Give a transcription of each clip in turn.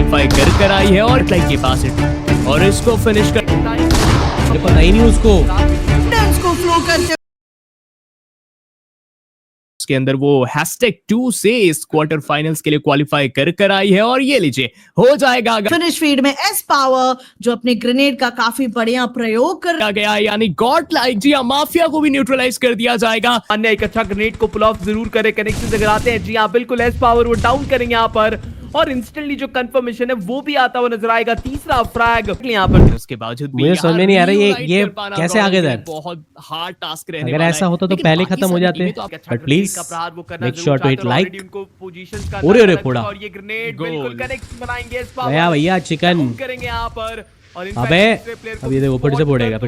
Qualify कर आई है और लाइक के पास हिट और इसको फिनिश कर पता ही नहीं उसको फ्लो करते के अंदर वो #2 से इस क्वार्टर फाइनल्स के लिए क्वालिफाई कर आई है और ये लीजिए हो जाएगा फिनिश फीड में एस पावर जो अपने ग्रेनेड का काफी बढ़िया प्रयोग कर गया, यानी गॉड लाइक जी माफिया को भी न्यूट्रलाइज कर दिया जाएगा। अन्य एक अच्छा ग्रेनेड को पुल ऑफ जरूर करे, कनेक्शन अगर आते हैं जी हाँ बिल्कुल एस पावर वो डाउन करेंगे यहाँ पर और इंस्टेंटली जो कंफर्मेशन है वो भी आता हुआ नजर आएगा। तीसरा फ्रैग यहाँ पर उसके बावजूद भी मुझे समझ में नहीं आ रहा ये कैसे आगे था। बहुत हार्ड टास्क रहने अगर ऐसा होता तो पहले खत्म हो जाते, but please make sure to hit like. ओरे फोड़ा और ये ग्रेनेड बिल्कुल कनेक्ट बनाएंगे भैया भैया चिकन करेंगे यहाँ पर। और अबे अब ये देखो फिर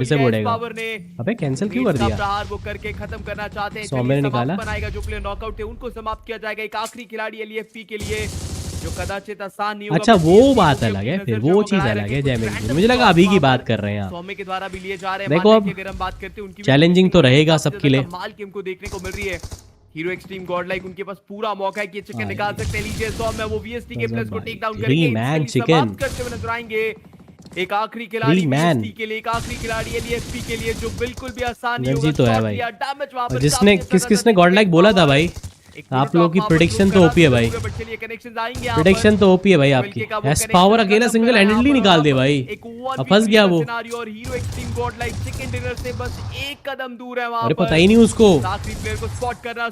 से बोलेगा अबे कैंसिल क्यों कर दिया। प्रहार वो करके खत्म करना चाहते हैं, सौम्य ने निकाला बनाएगा जो प्लेयर नॉकआउट है उनको समाप्त किया जाएगा। एक आखिरी खिलाड़ी एलईएफपी के लिए जो कदाचित आसान नहीं होगा। अच्छा वो बात अलग है, फिर वो चीज अलग है जैमिंग। मुझे लगा अभी की बात कर रहे हैं सौम्य के द्वारा भी लिए जा रहे हैं। देखो अब अगर हम बात करते हैं उनकी चैलेंजिंग तो रहेगा सबके लिए। कमाल की हमको देखने को मिल रही है। हीरो एक्सट्रीम गॉड लाइक उनके पास पूरा मौका है कि चिकन निकाल सकते हैं। लीजिए सौम्य वो वीएसटी के प्लेयर्स को टेक डाउन करके समाप्त करते हुए नजर आएंगे। एक आखिरी खिलाड़ी वीएसटी के लिए, एक आखिरी खिलाड़ी एलईएफपी के लिए जो बिल्कुल भी आसान नहीं होगा। तो है भाई जिसने किसने गॉड लाइक बोला था भाई। आप लोगों की प्रेडिक्शन तो ओपी है भाई, प्रेडिक्शन तो ओपी है भाई आपकी। एस पावर अकेला सिंगल हैंडली निकाल दे भाई, अब फंस गया वो। और hero extreme God like chicken dinner से बस एक कदम दूर है वहां पर। पता ही नहीं उसको आखिरी प्लेयर को स्पॉट करा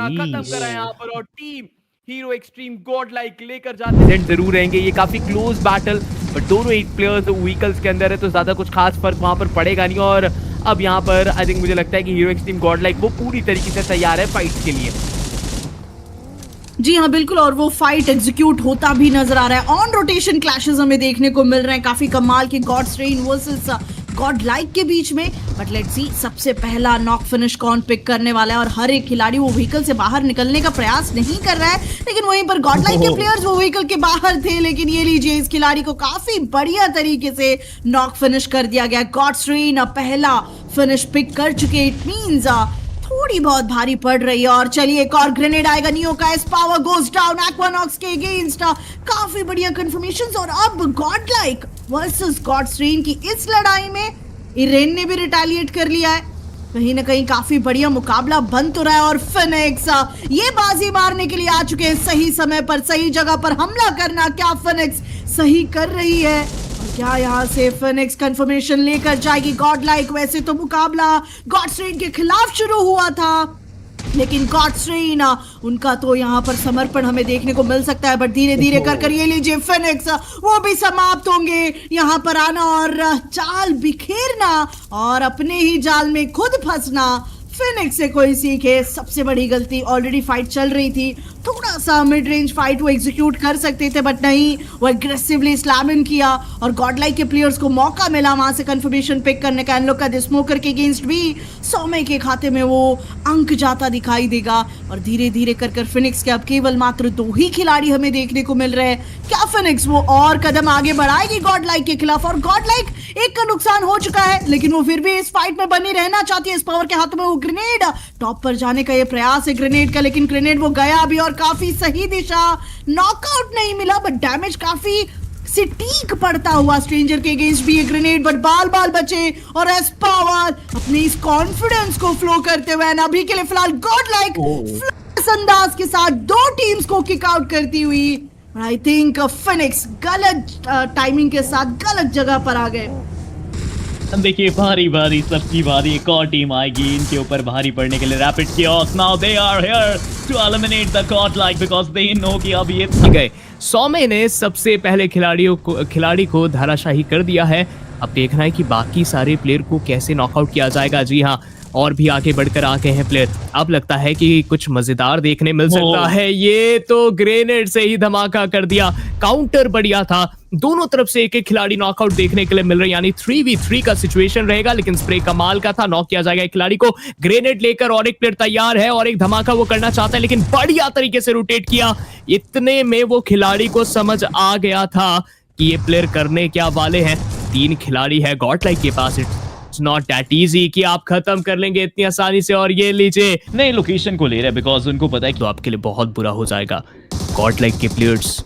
खत्म करा यहाँ पर। और team hero extreme God like लेकर जाते हैं जरूर रहेंगे। ये काफी क्लोज बैटल बट दोनों 8 प्लेयर्स व्हीकल्स के अंदर है तो ज्यादा कुछ खास फर्क वहां पर पड़ेगा नहीं। और अब यहाँ पर आई थिंक मुझे लगता है कि हीरो एक्सट्रीम गॉड लाइक वो पूरी तरीके से तैयार है फाइट के लिए। जी हाँ बिल्कुल, और वो फाइट एग्जीक्यूट होता भी नजर आ रहा है। ऑन रोटेशन क्लैशेस हमें देखने को मिल रहे हैं काफी कमाल के Gods Reign versus Godlike के बीच में। बट लेट्स सी सबसे पहला नॉक फिनिश कौन पिक करने वाला है। और हर एक खिलाड़ी वो व्हीकल से बाहर निकलने का प्रयास नहीं कर रहा है, लेकिन वहीं पर गॉड लाइक के प्लेयर्स वो व्हीकल के बाहर थे। लेकिन ये लीजिए इस खिलाड़ी को काफी बढ़िया तरीके से नॉक फिनिश कर दिया गया। गॉड्स रेन पहला फिनिश पिक कर चुके। इट मींस थोड़ी बहुत भारी पड़ रही है। और चलिए एक और ग्रेनेड आएगा नियो का। S power goes down Aquanox के अगेंस्ट। काफी बढ़िया कंफर्मेशंस। और अब Godlike versus Gods Reign की इस लड़ाई में इरेन ने भी रिटेलिएट कर लिया है। कहीं ना कहीं काफी बढ़िया मुकाबला बन तो रहा है। और फिनिक्स ये बाजी मारने के लिए आ चुके हैं सही समय पर सही जगह पर हमला करना। क्या फिनिक्स सही कर रही है और क्या यहाँ से फिनिक्स कंफर्मेशन लेकर जाएगी गॉड लाइक। वैसे तो मुकाबला गॉड्स रेन के खिलाफ शुरू हुआ था, लेकिन गॉड्स रेन उनका तो यहाँ पर समर्पण हमें देखने को मिल सकता है। बट धीरे धीरे कर ये लीजिए फिनिक्स वो भी समाप्त होंगे। यहाँ पर आना और चाल बिखेरना और अपने ही जाल में खुद फंसना फिनिक्स से कोई सीखे। सबसे बड़ी गलती, ऑलरेडी फाइट चल रही थी, थोड़ा सा मिड रेंज फाइट वो एग्जीक्यूट कर सकते थे बट नहीं, वो एग्रेसिवली स्लैम इन किया और गॉडलाइक के प्लेयर्स को मौका मिला वहां से कंफर्मेशन पिक करने का। इन लोग का स्मोकर के अगेंस्ट भी सौम्य के खाते में वो अंक जाता दिखाई देगा। और धीरे धीरे कर फिनिक्स के अब केवल मात्र 2 ही खिलाड़ी हमें देखने को मिल रहे हैं। क्या फिनिक्स वो और कदम आगे बढ़ाएगी गॉडलाइक के खिलाफ? और गॉडलाइक एक का नुकसान हो चुका है लेकिन वो फिर भी इस फाइट में बनी रहना चाहती है। इस पावर के हाथों में वो ग्रेनेड, टॉप पर जाने का ये प्रयास है ग्रेनेड का, लेकिन ग्रेनेड वो गया भी और काफी सही दिशा। नॉकआउट नहीं मिला बट डैमेज काफी सटीक पड़ता हुआ स्ट्रेंजर के अगेंस्ट भी ये ग्रेनेड, बट बाल बाल बचे। और एस पावर अपने इस कॉन्फिडेंस को फ्लो करते हुए अभी के लिए फिलहाल गॉडलाइक अंदाज के साथ 2 टीम्स को किक आउट करती हुई। आई थिंक फिनिक्स गलत टाइमिंग के साथ गलत जगह पर आ गए। देखिए भारी भारी सबकी बारी, एक और टीम आएगी इनके ऊपर भारी पड़ने के लिए। Rapid chaos now they are here to eliminate the Godlike because they know कि अब ये गए। सौम्य ने सबसे पहले खिलाड़ी को धराशाही कर दिया है। अब देखना है कि बाकी सारे प्लेयर को कैसे नॉकआउट किया जाएगा। जी हाँ, और भी आगे बढ़कर आ गए हैं प्लेयर। अब लगता है कि कुछ मजेदार देखने मिल सकता है। ये तो ग्रेनेड से ही धमाका कर दिया, काउंटर बढ़िया था। दोनों तरफ से एक एक खिलाड़ी नॉकआउट देखने के लिए मिल रहे हैं, यानी 3v3 का सिचुएशन रहेगा। लेकिन स्प्रे कमाल का था, नॉक किया जाएगा एक खिलाड़ी को। ग्रेनेड लेकर और एक प्लेयर तैयार है और एक धमाका वो करना चाहता है, लेकिन बढ़िया तरीके से रोटेट किया। इतने में वो खिलाड़ी को समझ आ गया था कि ये प्लेयर करने क्या वाले हैं। 3 खिलाड़ी है गॉडलाइक के पास। इट्स नॉट दैट इजी कि आप खत्म कर लेंगे इतनी आसानी से। और ये लीजिए नई लोकेशन को ले रहे हैं बिकॉज उनको पता है कि तो आपके लिए बहुत बुरा हो जाएगा। गॉडलाइक के प्लेयर्स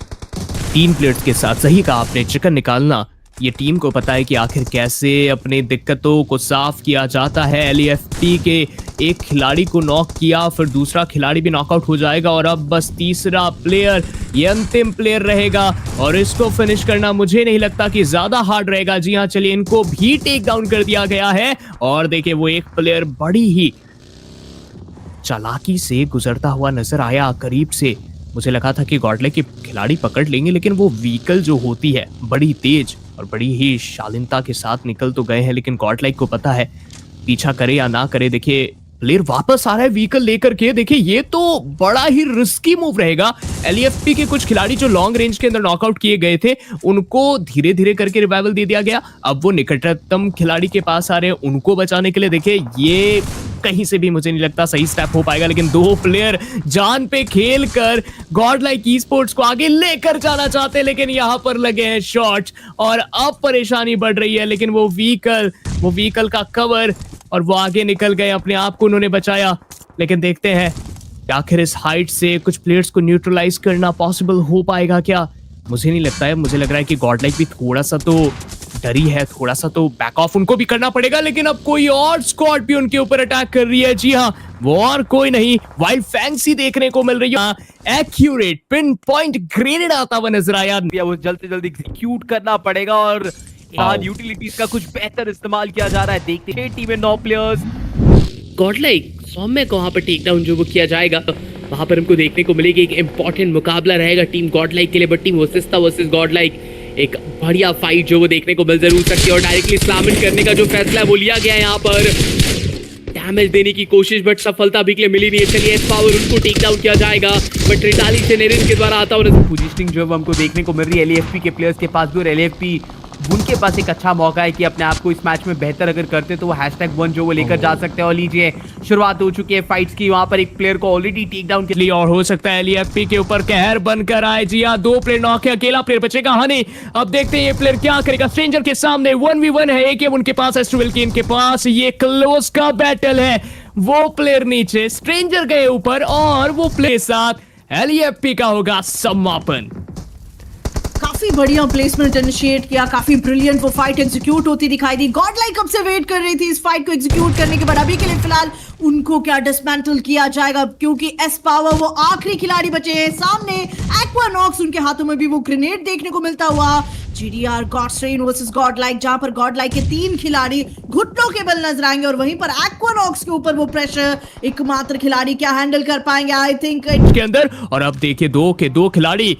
3 प्लेयर्स के साथ, सही कहा आपने, चिकन निकालना। ये टीम को पता है कि आखिर कैसे अपनी दिक्कतों को साफ किया जाता है। LEFT के एक खिलाड़ी को नॉक किया, फिर दूसरा खिलाड़ी भी नॉकआउट हो जाएगा और अब बस तीसरा प्लेयर, ये अंतिम प्लेयर रहेगा और इसको फिनिश करना मुझे नहीं लगता कि ज्यादा हार्ड रहेगा। जी हाँ, चलिए, इनको भी टेक डाउन कर दिया गया है और देखिए वो एक प्लेयर बड़ी ही चालाकी से गुजरता हुआ नजर आया करीब से। मुझे लगा था कि गॉडलाइक के खिलाड़ी पकड़ लेंगे, लेकिन वो व्हीकल जो होती है बड़ी तेज और बड़ी ही शालीनता के साथ निकल तो गए हैं, लेकिन गॉडलाइक को पता है पीछा करे या ना करे। देखिए प्लेयर वापस आ रहा है व्हीकल लेकर के। देखिए ये तो बड़ा ही रिस्की मूव रहेगा। LEFT के कुछ खिलाड़ी जो लॉन्ग रेंज के अंदर नॉकआउट किए गए थे, उनको धीरे धीरे करके रिवाइवल दे दिया गया। अब वो निकटतम खिलाड़ी के पास आ रहे हैं उनको बचाने के लिए। देखिए ये कहीं से भी मुझे नहीं लगता सही स्टेप हो पाएगा, लेकिन 2 प्लेयर जान पे खेल कर गॉडलाइक ई-स्पोर्ट्स को आगे लेकर जाना चाहते हैं, लेकिन यहाँ पर लगे हैं शॉट्स और अब परेशानी बढ़ रही है। लेकिन वो व्हीकल का कवर और वो आगे निकल गए, अपने आप को उन्होंने बचाया। लेकिन देखते हैं कि आखिर इस हाइट से कुछ प्लेयर्स को न्यूट्रलाइज करना पॉसिबल हो पाएगा क्या। मुझे नहीं लगता है, मुझे लग रहा है कि गॉडलाइक भी थोड़ा सा तो डरी है, थोड़ा सा तो बैक ऑफ उनको भी करना पड़ेगा। लेकिन अब कोई और स्क्वाड भी उनके ऊपर अटैक कर रही है। जी हाँ, वो और कोई नहीं, वाइल्ड फैंसी देखने को मिल रही है। एक्यूरेट पिन पॉइंट ग्रेनेड आता हुआ नजर आया। वो जल्द से जल्द एग्जीक्यूट करना पड़ेगा और यूटिलिटीज का कुछ बेहतर इस्तेमाल किया जा रहा है। देखते हैं टीम में 9 प्लेयर्स। गॉडलाइक सौम्य को वहां पर टेक डाउन जो वो किया जाएगा, वहां पर हमको देखने को मिलेगा एक इंपॉर्टेंट मुकाबला रहेगा टीम गॉडलाइक के लिए। बट टीम वर्सेस गॉडलाइक एक बढ़िया फाइट जो वो देखने को मिल जरूर सकती है और डायरेक्टली स्लैम इन करने का जो फैसला है वो लिया गया है। यहाँ पर डैमेज देने की कोशिश बट सफलता भी के लिए मिली नहीं है। चलिए एस पावर उनको टेक डाउन किया जाएगा बट रिटाली से नेरिन के द्वारा आता हुआ पोजीशनिंग जो है वो हमको देखने को मिल रही है LEFT के प्लेयर्स के पास भी। और LEFT उनके पास एक अच्छा मौका है कि अपने आप को इस मैच में बेहतर अगर करते तो वो #1 जो वो लेकर जा सकते हैं। और लीजिए शुरुआत हो चुकी है फाइट्स की, वहां पर एक प्लेयर को ऑलरेडी टेक डाउन कर लिया और हो सकता है LEFT के ऊपर कहर बनकर आए। जी हाँ, 2 प्लेयर नॉक है, अकेला प्लेयर बचेगा हनी। अब देखते हैं ये प्लेयर क्या करेगा। स्ट्रेंजर के सामने 1v1 है, एक उनके पास एस्ट्रोविल की इनके पास। ये क्लोज का बैटल है, वो प्लेयर नीचे, स्ट्रेंजर गए ऊपर और वो प्लेयर साथ LEFT का होगा समापन। काफी बढ़िया प्लेसमेंट इनिशिएट किया, काफी ब्रिलियंट वो फाइट एग्जीक्यूट होती दिखाई दी। गॉडलाइक कब से वेट कर रही थी इस फाइट को एग्जीक्यूट करने के बाद। अभी के लिए फिलहाल उनको क्या डिसमेंटल किया जाएगा, क्योंकि एस पावर वो आखिरी खिलाड़ी बचे हैं। सामने एक्वानॉक्स, उनके हाथों में भी वो ग्रेनेड देखने को मिलता हुआ। GDR गॉडस्ट्रेन वर्सेस गॉडलाइक, जहां पर गॉडलाइक के 3 खिलाड़ी घुटनों के बल नजर आएंगे और वहीं पर एक्वानॉक्स के ऊपर वो प्रेशर एकमात्र खिलाड़ी क्या हैंडल कर पाएंगे आई थिंक के अंदर। और अब देखिए 2 के 2 खिलाड़ी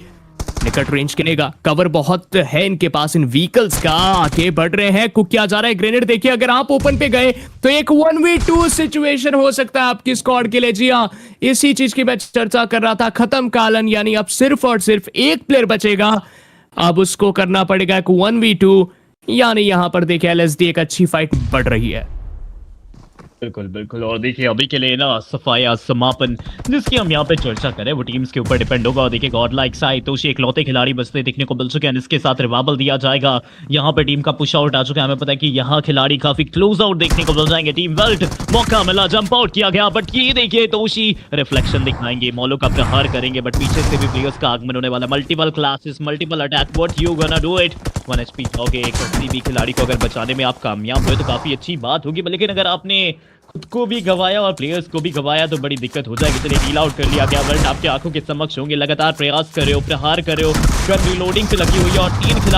निकट रेंज करेगा, कवर बहुत है इनके पास इन व्हीकल्स का। आगे बढ़ रहे हैं, कुक किया जा रहा है ग्रेनेड। देखिए अगर आप ओपन पे गए तो एक 1v2 सिचुएशन हो सकता है आपकी स्क्वाड के लिए। जी हाँ, इसी चीज की मैं चर्चा कर रहा था। खत्म कालन, यानी अब सिर्फ और सिर्फ एक प्लेयर बचेगा, अब उसको करना पड़ेगा एक 1v2। यानी यहाँ पर देखिए LSD एक अच्छी फाइट बढ़ रही है। बिल्कुल बिल्कुल। और देखिए अभी के लिए ना सफाया समापन जिसकी हम यहाँ पे चर्चा करें वो टीम्स के ऊपर डिपेंड होगा। और देखिए गॉडलाइक साइड तोशी इकलौते खिलाड़ी बचते देखने को मिल चुके हैं, इसके साथ रिवाइवल दिया जाएगा। यहाँ पे टीम का पुश आउट आ चुका है, हमें पता है कि यहाँ खिलाड़ी काफी क्लोज आउट देखने को मिल जाएंगे। टीम वेल्ट मौका मिला, जंप आउट किया गया बट ये देखिए तोशी रिफ्लेक्शन दिखाएंगे, मॉलो का प्रहार करेंगे बट पीछे से भी प्लेयर्स का आगमन होने वाला। Multiple classes, multiple attack, what you gonna do it. 1 HP होगे एक भी खिलाड़ी को अगर बचाने में आप कामयाब हुए तो काफी अच्छी बात होगी, लेकिन अगर आपने खुद को भी गवाया और प्लेयर्स को भी गवाया तो बड़ी दिक्कत हो जाएगी। चलिए डील आउट कर लिया गया। वर्ल्ड आपकी आंखों के समक्ष होंगे, लगातार प्रयास कर रहे हो, प्रहार कर रहे हो, गन रिलोडिंग पे लगी हुई है और 3 खिलाड़ी